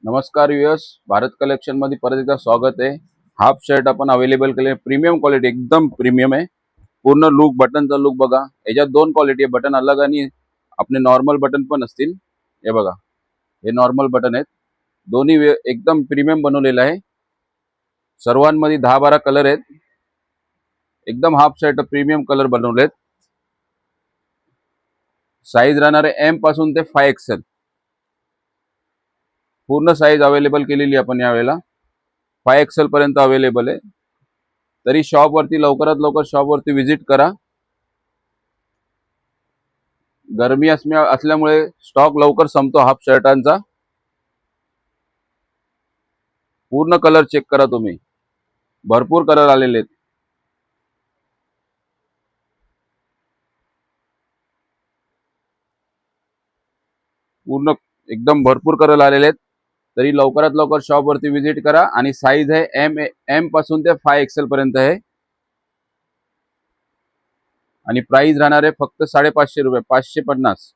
नमस्कार viewers, Bharat collection मध्ये परत एकदा स्वागत आहे। हाफ शर्ट आपण अवेलेबल केले, प्रीमियम क्वालिटी, एकदम प्रीमियम आहे। पूर्ण लुक, बटनचा लुक बघा। याच्यात दोन क्वालिटी आहे, बटन अलग आणि आपले नॉर्मल बटन पण असतील। हे बघा, हे नॉर्मल बटन आहेत, दोन्ही एकदम प्रीमियम बनवलेलं आहे। सर्वांमध्ये 10-12 कलर आहेत, एकदम हाफ शर्ट प्रीमियम कलर बनवलेत। साईज राहणार आहे एम पासून ते 5XL, पूर्ण साईज अवेलेबल केलेली आपण यावेळेला। 5XL पर्यंत अवेलेबल आहे। तरी शॉप वरती लवकरात लवकर शॉप वरती विजिट करा। गरमी असल्यामुळे स्टॉक लवकर संपतो हाफ शर्टांचा। पूर्ण कलर चेक करा तुम्ही, भरपूर कलर आलेले आहेत। पूर्ण एकदम भरपूर कलर आलेले आहेत। तरी लवकरात लवकर शॉप वरती विजिट करा। आणि साईज आहे एम पासून ते 5XL पर्यंत आहे। आणि प्राइस राहणार आहे फक्त 550 रुपये, 550।